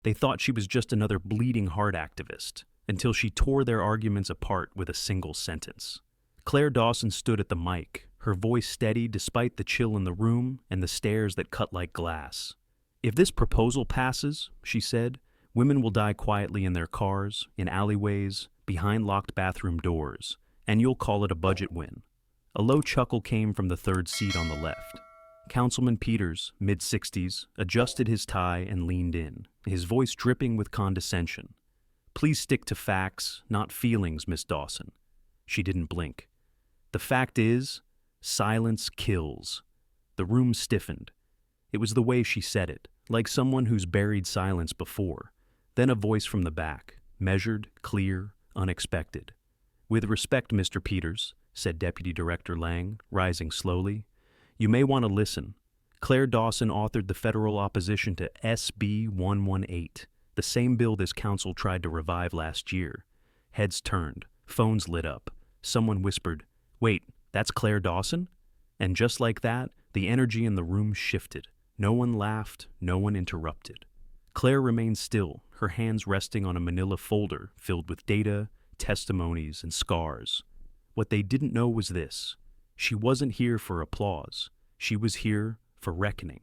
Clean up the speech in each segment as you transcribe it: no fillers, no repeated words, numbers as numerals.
They thought she was just another bleeding heart activist, until she tore their arguments apart with a single sentence. Claire Dawson stood at the mic, her voice steady despite the chill in the room and the stares that cut like glass. "If this proposal passes," she said, "women will die quietly in their cars, in alleyways, behind locked bathroom doors, and you'll call it a budget win." A low chuckle came from the third seat on the left. Councilman Peters, mid-60s, adjusted his tie and leaned in, his voice dripping with condescension. "Please stick to facts, not feelings, Miss Dawson." She didn't blink. "The fact is, silence kills." The room stiffened. It was the way she said it, like someone who's buried silence before. Then a voice from the back, measured, clear, unexpected. "With respect, Mr. Peters," said Deputy Director Lang, rising slowly, "you may want to listen. Claire Dawson authored the federal opposition to SB 118, the same bill this council tried to revive last year." Heads turned, phones lit up. Someone whispered, "Wait, that's Claire Dawson?" And just like that, the energy in the room shifted. No one laughed, no one interrupted. Claire remained still, her hands resting on a manila folder filled with data, testimonies, and scars. What they didn't know was this: she wasn't here for applause. She was here for reckoning.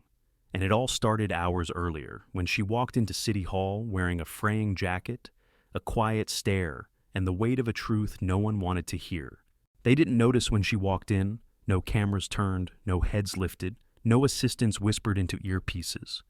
And it all started hours earlier, when she walked into City Hall wearing a fraying jacket, a quiet stare, and the weight of a truth no one wanted to hear. They didn't notice when she walked in. No cameras turned, no heads lifted, no assistants whispered into earpieces.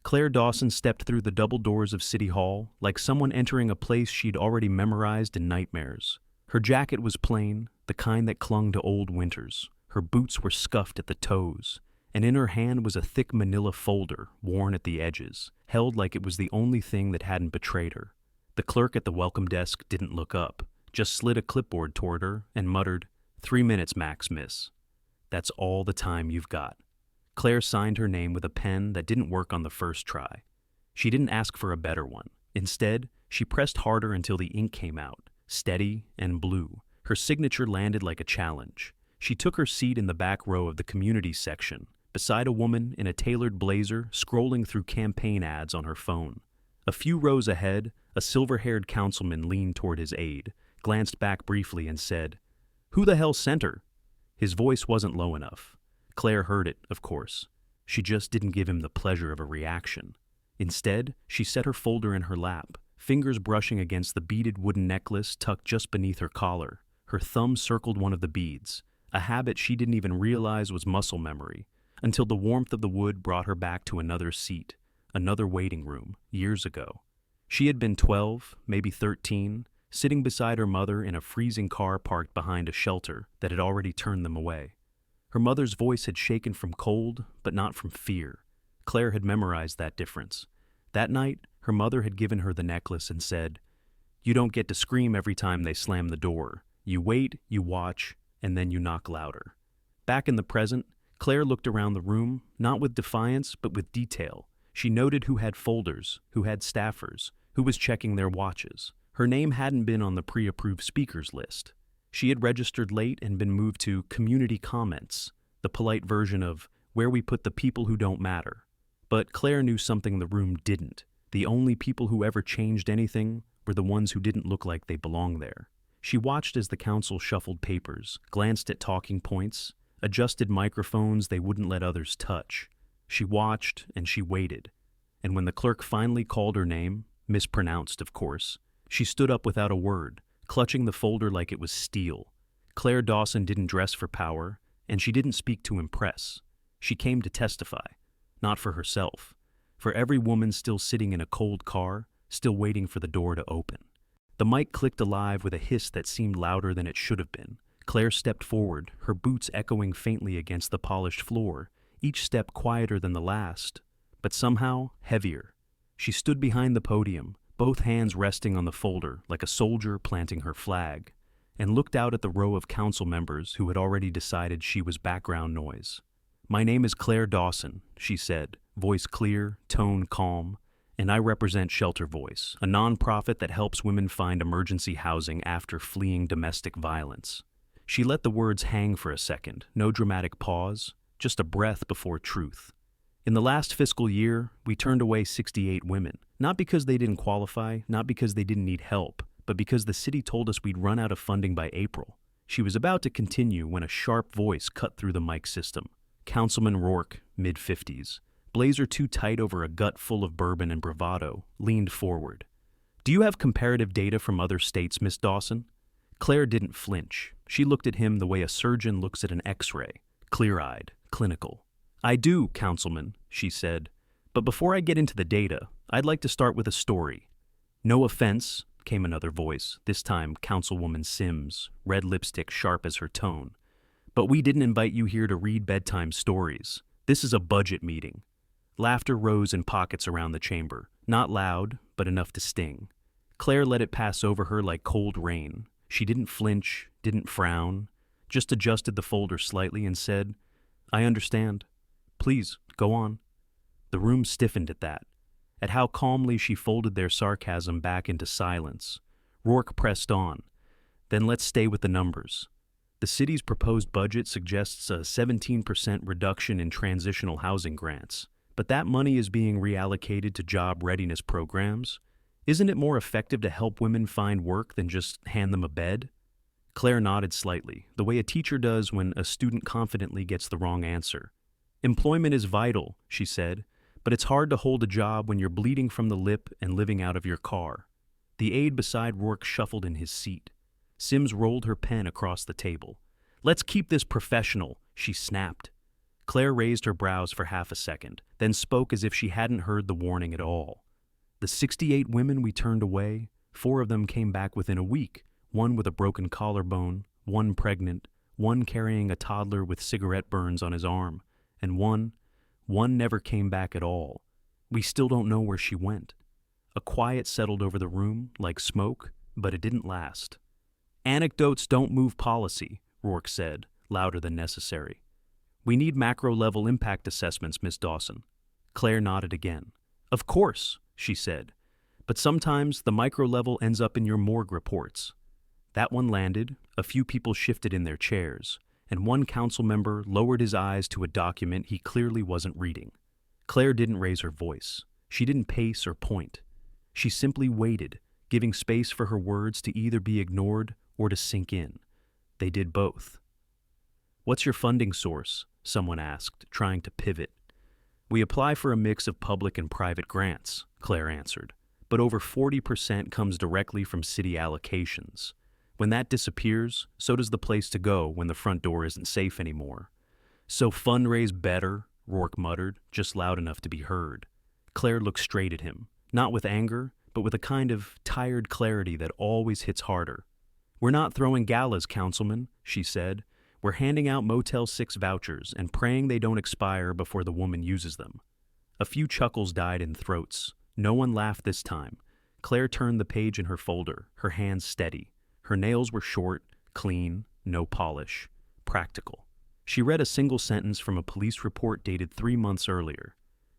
Claire Dawson stepped through the double doors of City Hall like someone entering a place she'd already memorized in nightmares. Her jacket was plain, the kind that clung to old winters. Her boots were scuffed at the toes, and in her hand was a thick manila folder, worn at the edges, held like it was the only thing that hadn't betrayed her. The clerk at the welcome desk didn't look up, just slid a clipboard toward her and muttered, "3 minutes max, miss. That's all the time you've got." Claire signed her name with a pen that didn't work on the first try. She didn't ask for a better one. Instead, she pressed harder until the ink came out, steady and blue. Her signature landed like a challenge. She took her seat in the back row of the community section, beside a woman in a tailored blazer scrolling through campaign ads on her phone. A few rows ahead, a silver-haired councilman leaned toward his aide, glanced back briefly and said, "Who the hell sent her?" His voice wasn't low enough. Claire heard it, of course. She just didn't give him the pleasure of a reaction. Instead, she set her folder in her lap, fingers brushing against the beaded wooden necklace tucked just beneath her collar. Her thumb circled one of the beads, a habit she didn't even realize was muscle memory, until the warmth of the wood brought her back to another seat, another waiting room, years ago. She had been 12, maybe 13, sitting beside her mother in a freezing car parked behind a shelter that had already turned them away. Her mother's voice had shaken from cold, but not from fear. Claire had memorized that difference. That night, her mother had given her the necklace and said, "You don't get to scream every time they slam the door. You wait, you watch, and then you knock louder." Back in the present, Claire looked around the room, not with defiance, but with detail. She noted who had folders, who had staffers, who was checking their watches. Her name hadn't been on the pre-approved speakers list. She had registered late and been moved to community comments, the polite version of where we put the people who don't matter. But Claire knew something the room didn't. The only people who ever changed anything were the ones who didn't look like they belonged there. She watched as the council shuffled papers, glanced at talking points, adjusted microphones they wouldn't let others touch. She watched and she waited. And when the clerk finally called her name, mispronounced of course, she stood up without a word, clutching the folder like it was steel. Claire Dawson didn't dress for power, and she didn't speak to impress. She came to testify, not for herself, for every woman still sitting in a cold car, still waiting for the door to open. The mic clicked alive with a hiss that seemed louder than it should have been. Claire stepped forward, her boots echoing faintly against the polished floor, each step quieter than the last, but somehow heavier. She stood behind the podium, both hands resting on the folder like a soldier planting her flag, and looked out at the row of council members who had already decided she was background noise. "My name is Claire Dawson," she said, voice clear, tone calm, "and I represent Shelter Voice, a nonprofit that helps women find emergency housing after fleeing domestic violence." She let the words hang for a second, no dramatic pause, just a breath before truth. "In the last fiscal year, we turned away 68 women, Not because they didn't qualify, not because they didn't need help, but because the city told us we'd run out of funding by April. She was about to continue when a sharp voice cut through the mic system. Councilman Rourke, mid-50s, blazer too tight over a gut full of bourbon and bravado, leaned forward. "Do you have comparative data from other states, Miss Dawson?" Claire didn't flinch. She looked at him the way a surgeon looks at an X-ray, clear-eyed, clinical. "I do, Councilman," she said. "But before I get into the data, I'd like to start with a story." "No offense," came another voice, this time Councilwoman Sims, red lipstick sharp as her tone. "But we didn't invite you here to read bedtime stories. This is a budget meeting." Laughter rose in pockets around the chamber, not loud, but enough to sting. Claire let it pass over her like cold rain. She didn't flinch, didn't frown, just adjusted the folder slightly and said, "I understand. Please, go on." The room stiffened at that, at how calmly she folded their sarcasm back into silence. Rourke pressed on. "Then let's stay with the numbers. The city's proposed budget suggests a 17% reduction in transitional housing grants, but that money is being reallocated to job readiness programs. Isn't it more effective to help women find work than just hand them a bed?" Claire nodded slightly, the way a teacher does when a student confidently gets the wrong answer. "Employment is vital," she said, "but it's hard to hold a job when you're bleeding from the lip and living out of your car." The aide beside Rourke shuffled in his seat. Sims rolled her pen across the table. "Let's keep this professional," she snapped. Claire raised her brows for half a second, then spoke as if she hadn't heard the warning at all. "The 68 women we turned away, 4 of them came back within a week, one with a broken collarbone, one pregnant, one carrying a toddler with cigarette burns on his arm, and one never came back at all. We still don't know where she went." A quiet settled over the room, like smoke, but it didn't last. "Anecdotes don't move policy," Rourke said, louder than necessary. "We need macro-level impact assessments, Miss Dawson." Claire nodded again. "Of course," she said, "but sometimes the micro-level ends up in your morgue reports." That one landed, a few people shifted in their chairs, and one council member lowered his eyes to a document he clearly wasn't reading. Claire didn't raise her voice. She didn't pace or point. She simply waited, giving space for her words to either be ignored or to sink in. They did both. "What's your funding source?" someone asked, trying to pivot. "We apply for a mix of public and private grants," Claire answered, "but over 40% comes directly from city allocations. When that disappears, so does the place to go when the front door isn't safe anymore." "So fundraise better," Rourke muttered, just loud enough to be heard. Claire looked straight at him, not with anger, but with a kind of tired clarity that always hits harder. "We're not throwing galas, Councilman," she said. "We're handing out Motel 6 vouchers and praying they don't expire before the woman uses them." A few chuckles died in throats. No one laughed this time. Claire turned the page in her folder, her hands steady. Her nails were short, clean, no polish, practical. She read a single sentence from a police report dated 3 months earlier.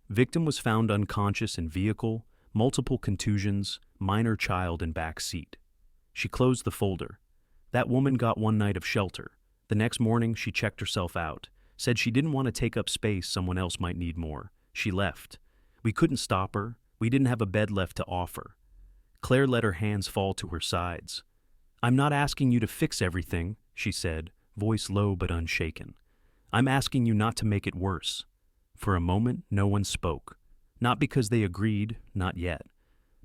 Victim was found unconscious in vehicle, multiple contusions, minor child in back seat. She closed the folder. That woman got 1 night of shelter. The next morning, she checked herself out, said she didn't want to take up space someone else might need more. She left. We couldn't stop her. We didn't have a bed left to offer. Claire let her hands fall to her sides. "I'm not asking you to fix everything," she said, voice low but unshaken. "I'm asking you not to make it worse." For a moment, no one spoke. Not because they agreed, not yet,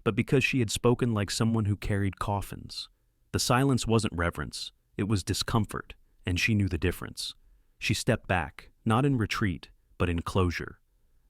but because she had spoken like someone who carried coffins. The silence wasn't reverence. It was discomfort, and she knew the difference. She stepped back, not in retreat, but in closure.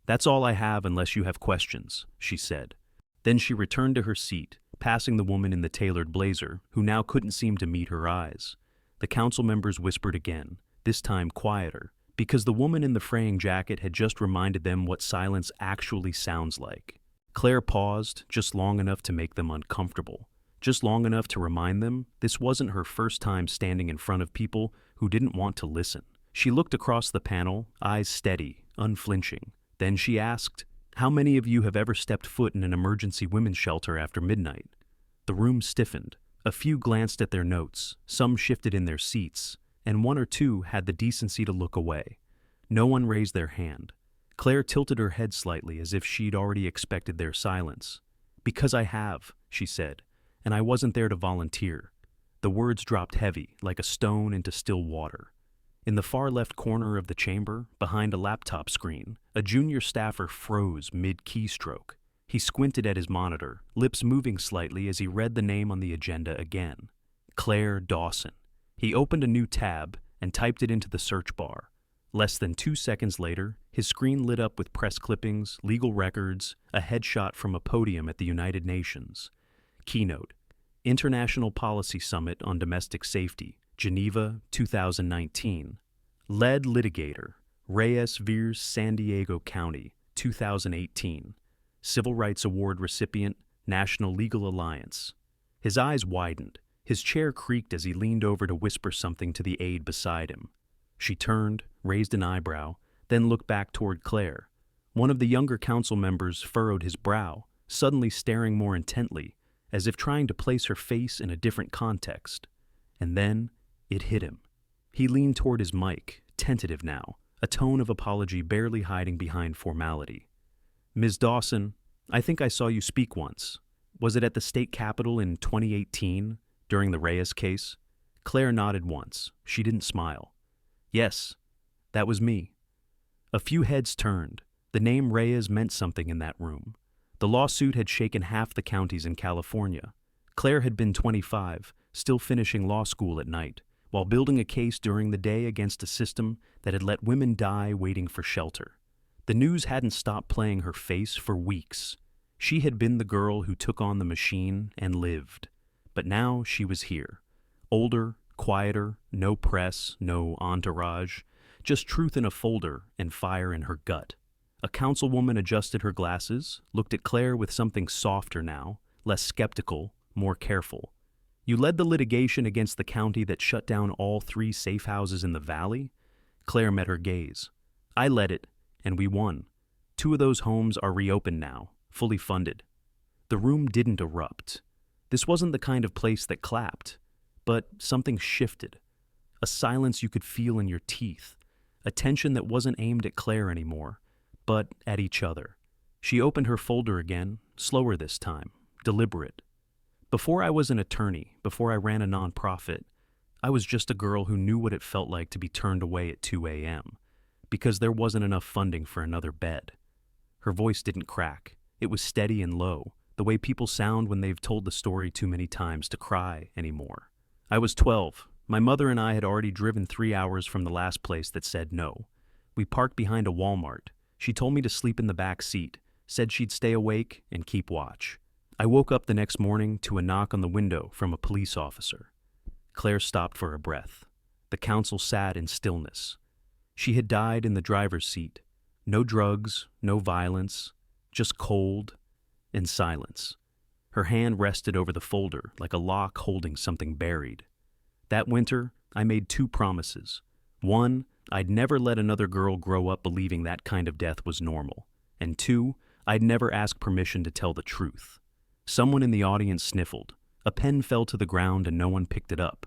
"That's all I have unless you have questions," she said. Then she returned to her seat, passing the woman in the tailored blazer, who now couldn't seem to meet her eyes. The council members whispered again, this time quieter, because the woman in the fraying jacket had just reminded them what silence actually sounds like. Claire paused, just long enough to make them uncomfortable, just long enough to remind them this wasn't her first time standing in front of people who didn't want to listen. She looked across the panel, eyes steady, unflinching. Then she asked, "How many of you have ever stepped foot in an emergency women's shelter after midnight?" The room stiffened. A few glanced at their notes, some shifted in their seats, and 1 or 2 had the decency to look away. No one raised their hand. Claire tilted her head slightly as if she'd already expected their silence. "Because I have," she said, "and I wasn't there to volunteer." The words dropped heavy, like a stone into still water. In the far left corner of the chamber, behind a laptop screen, a junior staffer froze mid-keystroke. He squinted at his monitor, lips moving slightly as he read the name on the agenda again. Claire Dawson. He opened a new tab and typed it into the search bar. Less than 2 seconds later, his screen lit up with press clippings, legal records, a headshot from a podium at the United Nations. Keynote: International Policy Summit on Domestic Safety, Geneva, 2019. Lead litigator, Reyes Virs, San Diego County, 2018. Civil Rights Award recipient, National Legal Alliance. His eyes widened. His chair creaked as he leaned over to whisper something to the aide beside him. She turned, raised an eyebrow, then looked back toward Claire. One of the younger council members furrowed his brow, suddenly staring more intently, as if trying to place her face in a different context. And then it hit him. He leaned toward his mic, tentative now, a tone of apology barely hiding behind formality. "Ms. Dawson, I think I saw you speak once. Was it at the state capitol in 2018, during the Reyes case?" Claire nodded once. She didn't smile. "Yes, that was me." A few heads turned. The name Reyes meant something in that room. The lawsuit had shaken half the counties in California. Claire had been 25, still finishing law school at night, while building a case during the day against a system that had let women die waiting for shelter. The news hadn't stopped playing her face for weeks. She had been the girl who took on the machine and lived. But now she was here. Older, quieter, no press, no entourage, just truth in a folder and fire in her gut. A councilwoman adjusted her glasses, looked at Claire with something softer now, less skeptical, more careful. "You led the litigation against the county that shut down all 3 safe houses in the valley?" Claire met her gaze. "I led it, and we won. 2 of those homes are reopened now, fully funded." The room didn't erupt. This wasn't the kind of place that clapped, but something shifted. A silence you could feel in your teeth, a tension that wasn't aimed at Claire anymore, but at each other. She opened her folder again, slower this time, deliberate. "Before I was an attorney, before I ran a nonprofit, I was just a girl who knew what it felt like to be turned away at 2 a.m. because there wasn't enough funding for another bed." Her voice didn't crack. It was steady and low, the way people sound when they've told the story too many times to cry anymore. "I was 12. My mother and I had already driven 3 hours from the last place that said no. We parked behind a Walmart. She told me to sleep in the back seat, said she'd stay awake and keep watch. I woke up the next morning to a knock on the window from a police officer." Claire stopped for a breath. The council sat in stillness. She had died in the driver's seat. No drugs, no violence, just cold and silence. Her hand rested over the folder like a lock holding something buried. "That winter, I made 2 promises. One, I'd never let another girl grow up believing that kind of death was normal. And 2, I'd never ask permission to tell the truth." Someone in the audience sniffled. A pen fell to the ground and no one picked it up.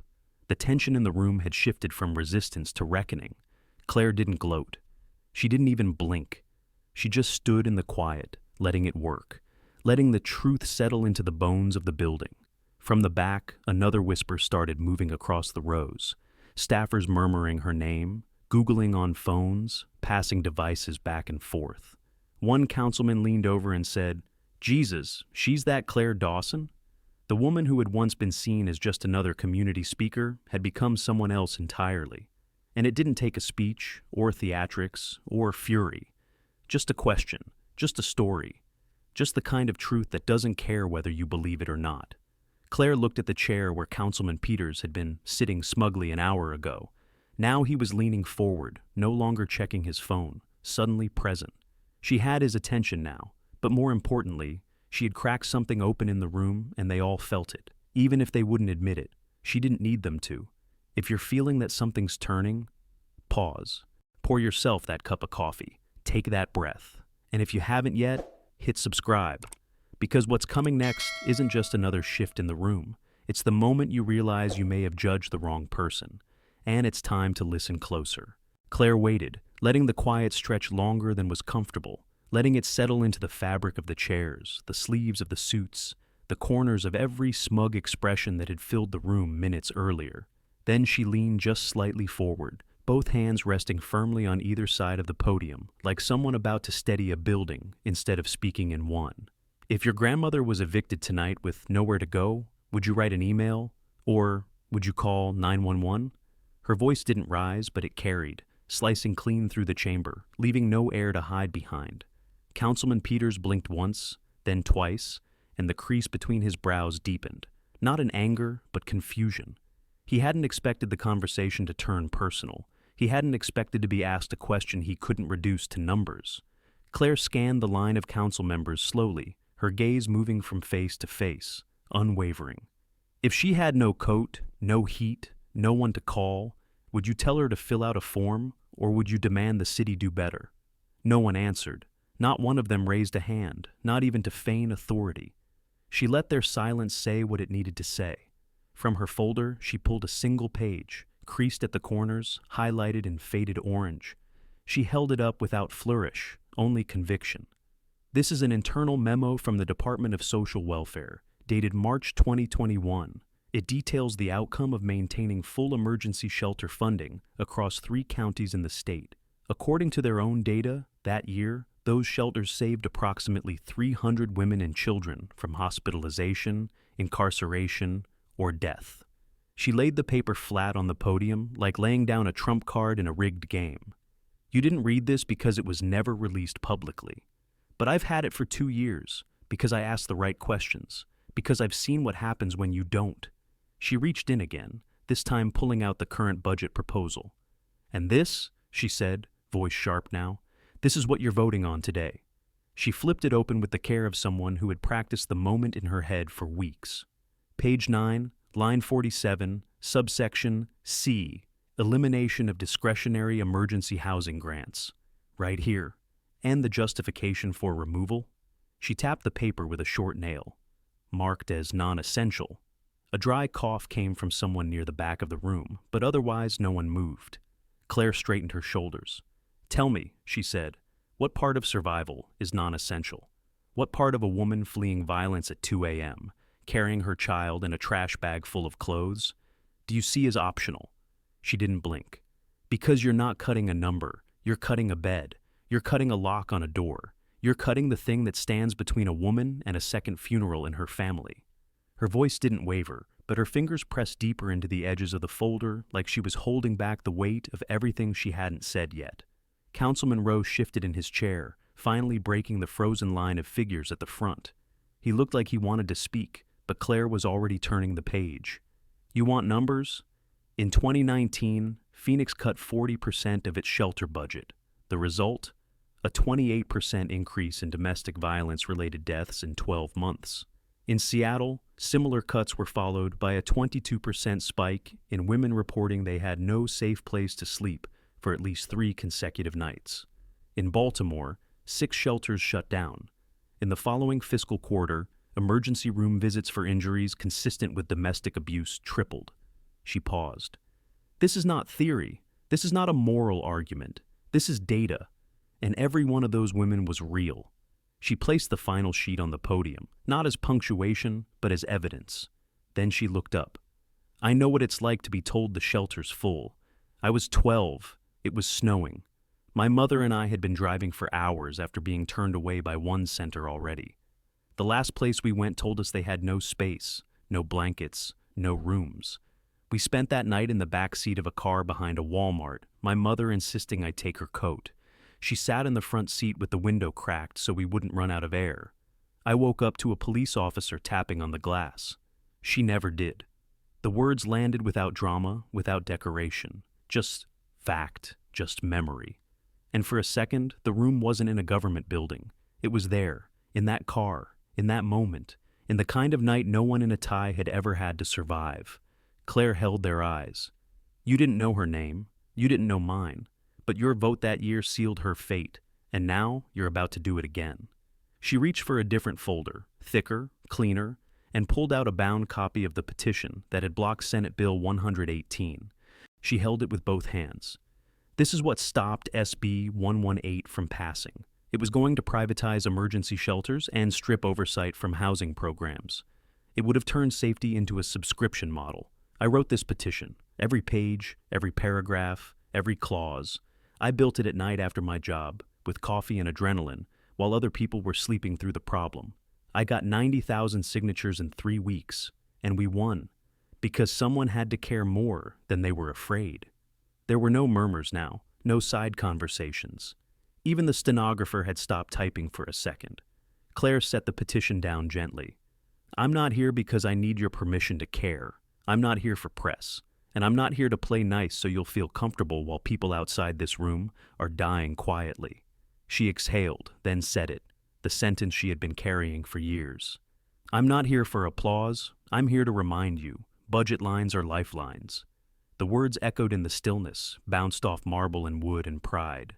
The tension in the room had shifted from resistance to reckoning. Claire didn't gloat. She didn't even blink. She just stood in the quiet, letting it work, letting the truth settle into the bones of the building. From the back, another whisper started moving across the rows. Staffers murmuring her name, Googling on phones, passing devices back and forth. One councilman leaned over and said, "Jesus, she's that Claire Dawson?" The woman who had once been seen as just another community speaker had become someone else entirely. And it didn't take a speech, or theatrics, or fury. Just a question, just a story, just the kind of truth that doesn't care whether you believe it or not. Claire looked at the chair where Councilman Peters had been sitting smugly an hour ago. Now he was leaning forward, no longer checking his phone, suddenly present. She had his attention now, but more importantly, she had cracked something open in the room and they all felt it, even if they wouldn't admit it. She didn't need them to. If you're feeling that something's turning, pause. Pour yourself that cup of coffee. Take that breath. And if you haven't yet, hit subscribe. Because what's coming next isn't just another shift in the room. It's the moment you realize you may have judged the wrong person. And it's time to listen closer. Claire waited, letting the quiet stretch longer than was comfortable, letting it settle into the fabric of the chairs, the sleeves of the suits, the corners of every smug expression that had filled the room minutes earlier. Then she leaned just slightly forward, both hands resting firmly on either side of the podium, like someone about to steady a building instead of speaking in one. If your grandmother was evicted tonight with nowhere to go, would you write an email? Or would you call 911? Her voice didn't rise, but it carried, slicing clean through the chamber, leaving no air to hide behind. Councilman Peters blinked once, then twice, and the crease between his brows deepened, not in anger, but confusion. He hadn't expected the conversation to turn personal. He hadn't expected to be asked a question he couldn't reduce to numbers. Claire scanned the line of council members slowly, her gaze moving from face to face, unwavering. If she had no coat, no heat, no one to call, would you tell her to fill out a form, or would you demand the city do better? No one answered. Not one of them raised a hand, not even to feign authority. She let their silence say what it needed to say. From her folder, she pulled a single page, creased at the corners, highlighted in faded orange. She held it up without flourish, only conviction. This is an internal memo from the Department of Social Welfare, dated March 2021. It details the outcome of maintaining full emergency shelter funding across 3 counties in the state. According to their own data, that year, those shelters saved approximately 300 women and children from hospitalization, incarceration, or death. She laid the paper flat on the podium, like laying down a trump card in a rigged game. You didn't read this because it was never released publicly. But I've had it for 2 years, because I asked the right questions, because I've seen what happens when you don't. She reached in again, this time pulling out the current budget proposal. And this, she said, voice sharp now, this is what you're voting on today. She flipped it open with the care of someone who had practiced the moment in her head for weeks. Page 9, line 47, subsection C, elimination of discretionary emergency housing grants. Right here. And the justification for removal? She tapped the paper with a short nail. Marked as non-essential. A dry cough came from someone near the back of the room, but otherwise no one moved. Claire straightened her shoulders. Tell me, she said, what part of survival is non-essential? What part of a woman fleeing violence at 2 a.m., carrying her child in a trash bag full of clothes, do you see as optional? She didn't blink. Because you're not cutting a number, you're cutting a bed, you're cutting a lock on a door, you're cutting the thing that stands between a woman and a second funeral in her family. Her voice didn't waver, but her fingers pressed deeper into the edges of the folder like she was holding back the weight of everything she hadn't said yet. Councilman Rowe shifted in his chair, finally breaking the frozen line of figures at the front. He looked like he wanted to speak, but Claire was already turning the page. You want numbers? In 2019, Phoenix cut 40% of its shelter budget. The result? A 28% increase in domestic violence-related deaths in 12 months. In Seattle, similar cuts were followed by a 22% spike in women reporting they had no safe place to sleep for at least 3 consecutive nights. In Baltimore, 6 shelters shut down. In the following fiscal quarter, emergency room visits for injuries consistent with domestic abuse tripled. She paused. This is not theory. This is not a moral argument. This is data. And every one of those women was real. She placed the final sheet on the podium, not as punctuation, but as evidence. Then she looked up. I know what it's like to be told the shelter's full. I was 12. It was snowing. My mother and I had been driving for hours after being turned away by one center already. The last place we went told us they had no space, no blankets, no rooms. We spent that night in the back seat of a car behind a Walmart, my mother insisting I take her coat. She sat in the front seat with the window cracked so we wouldn't run out of air. I woke up to a police officer tapping on the glass. She never did. The words landed without drama, without decoration. Just fact, just memory. And for a second, the room wasn't in a government building. It was there, in that car, in that moment, in the kind of night no one in a tie had ever had to survive. Claire held their eyes. You didn't know her name. You didn't know mine. But your vote that year sealed her fate, and now you're about to do it again. She reached for a different folder, thicker, cleaner, and pulled out a bound copy of the petition that had blocked Senate Bill 118. She held it with both hands. This is what stopped SB 118 from passing. It was going to privatize emergency shelters and strip oversight from housing programs. It would have turned safety into a subscription model. I wrote this petition. Every page, every paragraph, every clause. I built it at night after my job, with coffee and adrenaline, while other people were sleeping through the problem. I got 90,000 signatures in 3 weeks, and we won, because someone had to care more than they were afraid. There were no murmurs now, no side conversations. Even the stenographer had stopped typing for a second. Claire set the petition down gently. I'm not here because I need your permission to care. I'm not here for press. And I'm not here to play nice so you'll feel comfortable while people outside this room are dying quietly. She exhaled, then said it, the sentence she had been carrying for years. I'm not here for applause. I'm here to remind you, budget lines are lifelines. The words echoed in the stillness, bounced off marble and wood and pride.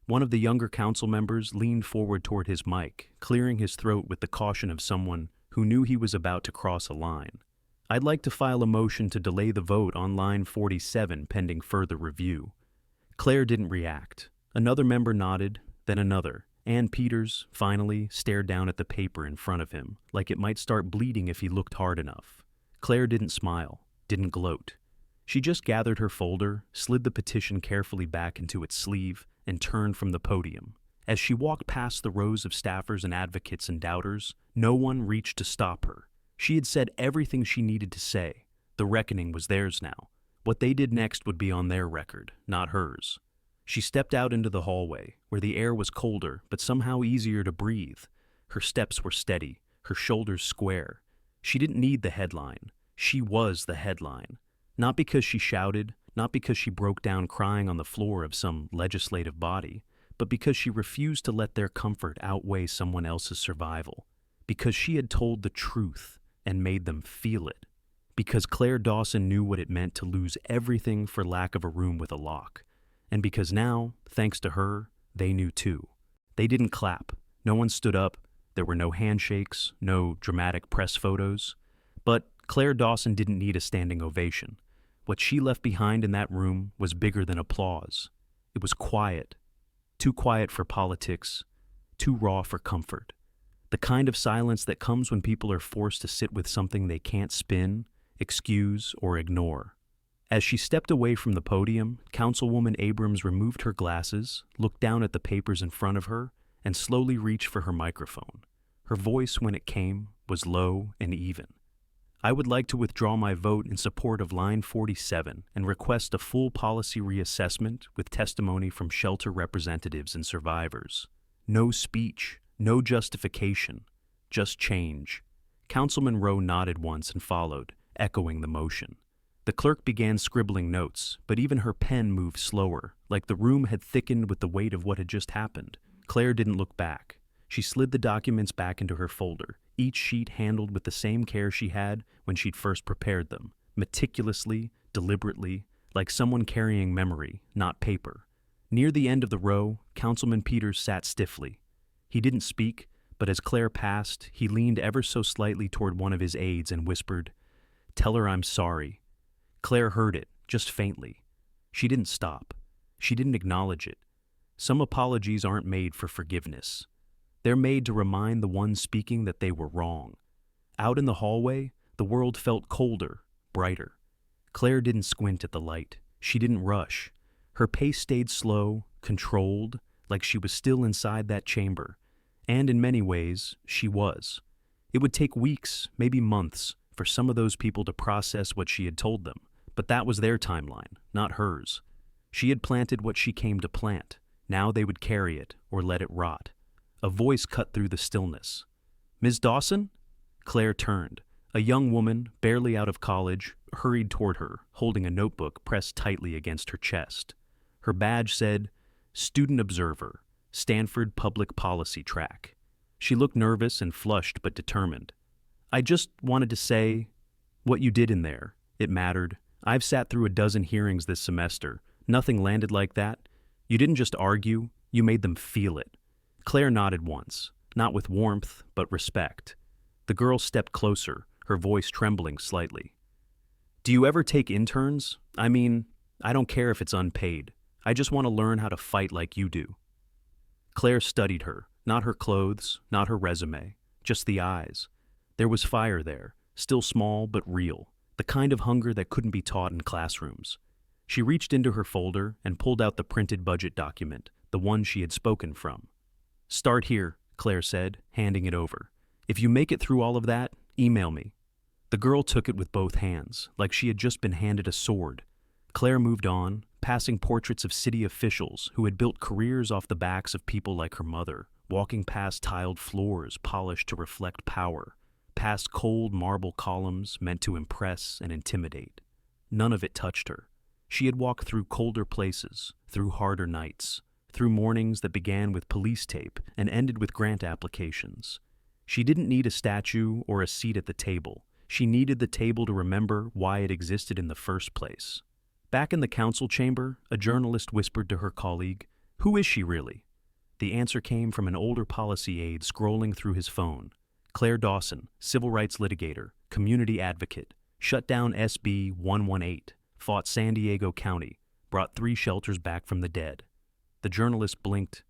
One of the younger council members leaned forward toward his mic, clearing his throat with the caution of someone who knew he was about to cross a line. I'd like to file a motion to delay the vote on line 47 pending further review. Claire didn't react. Another member nodded, then another. Ann Peters, finally, stared down at the paper in front of him, like it might start bleeding if he looked hard enough. Claire didn't smile, didn't gloat. She just gathered her folder, slid the petition carefully back into its sleeve, and turned from the podium. As she walked past the rows of staffers and advocates and doubters, no one reached to stop her. She had said everything she needed to say. The reckoning was theirs now. What they did next would be on their record, not hers. She stepped out into the hallway, where the air was colder but somehow easier to breathe. Her steps were steady, her shoulders square. She didn't need the headline. She was the headline. Not because she shouted, not because she broke down crying on the floor of some legislative body, but because she refused to let their comfort outweigh someone else's survival. Because she had told the truth and made them feel it. Because Claire Dawson knew what it meant to lose everything for lack of a room with a lock. And because now, thanks to her, they knew too. They didn't clap. No one stood up. There were no handshakes, no dramatic press photos. But Claire Dawson didn't need a standing ovation. What she left behind in that room was bigger than applause. It was quiet. Too quiet for politics, too raw for comfort. The kind of silence that comes when people are forced to sit with something they can't spin, excuse, or ignore. As she stepped away from the podium, Councilwoman Abrams removed her glasses, looked down at the papers in front of her, and slowly reached for her microphone. Her voice, when it came, was low and even. I would like to withdraw my vote in support of line 47 and request a full policy reassessment with testimony from shelter representatives and survivors. No speech, no justification, just change. Councilman Rowe nodded once and followed, echoing the motion. The clerk began scribbling notes, but even her pen moved slower, like the room had thickened with the weight of what had just happened. Claire didn't look back. She slid the documents back into her folder, each sheet handled with the same care she had when she'd first prepared them, meticulously, deliberately, like someone carrying memory, not paper. Near the end of the row, Councilman Peters sat stiffly. He didn't speak, but as Claire passed, he leaned ever so slightly toward one of his aides and whispered, "Tell her I'm sorry." Claire heard it, just faintly. She didn't stop. She didn't acknowledge it. Some apologies aren't made for forgiveness. They're made to remind the one speaking that they were wrong. Out in the hallway, the world felt colder, brighter. Claire didn't squint at the light. She didn't rush. Her pace stayed slow, controlled, like she was still inside that chamber. And in many ways, she was. It would take weeks, maybe months, for some of those people to process what she had told them. But that was their timeline, not hers. She had planted what she came to plant. Now they would carry it or let it rot. A voice cut through the stillness. "Ms. Dawson?" Claire turned. A young woman, barely out of college, hurried toward her, holding a notebook pressed tightly against her chest. Her badge said, "Student Observer, Stanford Public Policy Track." She looked nervous and flushed but determined. "I just wanted to say what you did in there. It mattered. I've sat through a dozen hearings this semester. Nothing landed like that. You didn't just argue, you made them feel it." Claire nodded once, not with warmth, but respect. The girl stepped closer, her voice trembling slightly. "Do you ever take interns? I mean, I don't care if it's unpaid. I just want to learn how to fight like you do." Claire studied her, not her clothes, not her resume, just the eyes. There was fire there, still small but real, the kind of hunger that couldn't be taught in classrooms. She reached into her folder and pulled out the printed budget document, the one she had spoken from. "Start here," Claire said, handing it over. "If you make it through all of that, email me." The girl took it with both hands, like she had just been handed a sword. Claire moved on, passing portraits of city officials who had built careers off the backs of people like her mother, walking past tiled floors polished to reflect power, past cold marble columns meant to impress and intimidate. None of it touched her. She had walked through colder places, through harder nights, through mornings that began with police tape and ended with grant applications. She didn't need a statue or a seat at the table. She needed the table to remember why it existed in the first place. Back in the council chamber, a journalist whispered to her colleague, "Who is she really?" The answer came from an older policy aide scrolling through his phone. Claire Dawson, civil rights litigator, community advocate, shut down SB 118, fought San Diego County, brought 3 shelters back from the dead. The journalist blinked.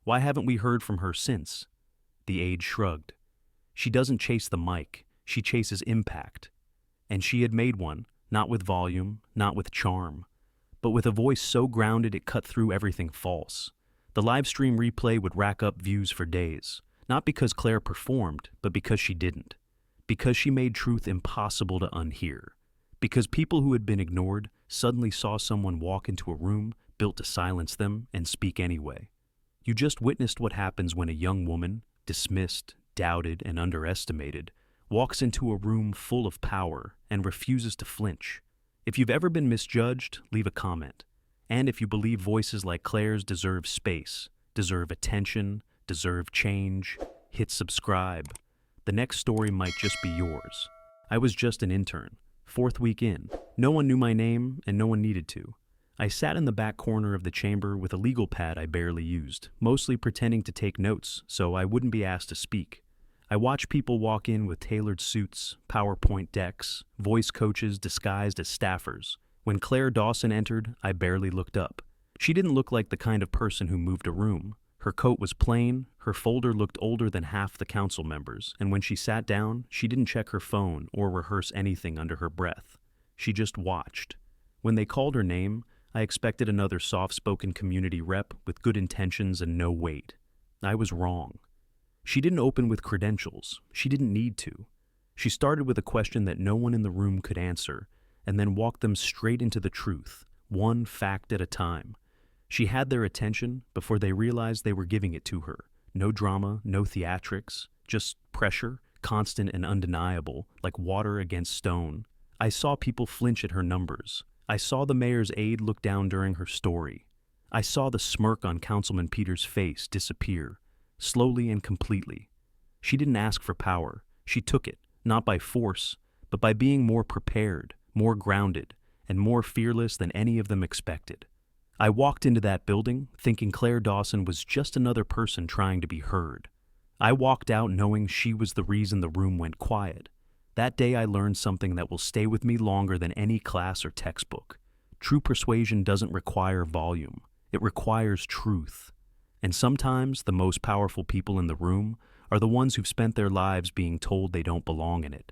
"Why haven't we heard from her since?" The aide shrugged. "She doesn't chase the mic, she chases impact." And she had made one, not with volume, not with charm, but with a voice so grounded it cut through everything false. The live stream replay would rack up views for days, not because Claire performed, but because she didn't. Because she made truth impossible to unhear. Because people who had been ignored suddenly saw someone walk into a room built to silence them and speak anyway. You just witnessed what happens when a young woman, dismissed, doubted, and underestimated, walks into a room full of power and refuses to flinch. If you've ever been misjudged, leave a comment. And if you believe voices like Claire's deserve space, deserve attention, deserve change, hit subscribe. The next story might just be yours. I was just an intern, 4th week in. No one knew my name, and no one needed to. I sat in the back corner of the chamber with a legal pad I barely used, mostly pretending to take notes so I wouldn't be asked to speak. I watched people walk in with tailored suits, PowerPoint decks, voice coaches disguised as staffers. When Claire Dawson entered, I barely looked up. She didn't look like the kind of person who moved a room. Her coat was plain, her folder looked older than half the council members, and when she sat down, she didn't check her phone or rehearse anything under her breath. She just watched. When they called her name, I expected another soft-spoken community rep with good intentions and no weight. I was wrong. She didn't open with credentials. She didn't need to. She started with a question that no one in the room could answer, and then walked them straight into the truth, one fact at a time. She had their attention before they realized they were giving it to her. No drama, no theatrics, just pressure, constant and undeniable, like water against stone. I saw people flinch at her numbers. I saw the mayor's aide look down during her story. I saw the smirk on Councilman Peters' face disappear, slowly and completely. She didn't ask for power. She took it, not by force, but by being more prepared, more grounded, and more fearless than any of them expected. I walked into that building thinking Claire Dawson was just another person trying to be heard. I walked out knowing she was the reason the room went quiet. That day I learned something that will stay with me longer than any class or textbook. True persuasion doesn't require volume. It requires truth. And sometimes the most powerful people in the room are the ones who've spent their lives being told they don't belong in it.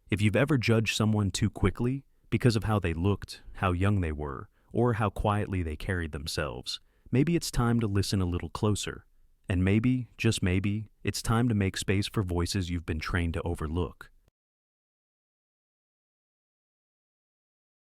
If you've ever judged someone too quickly because of how they looked, how young they were, or how quietly they carried themselves, maybe it's time to listen a little closer. And maybe, just maybe, it's time to make space for voices you've been trained to overlook.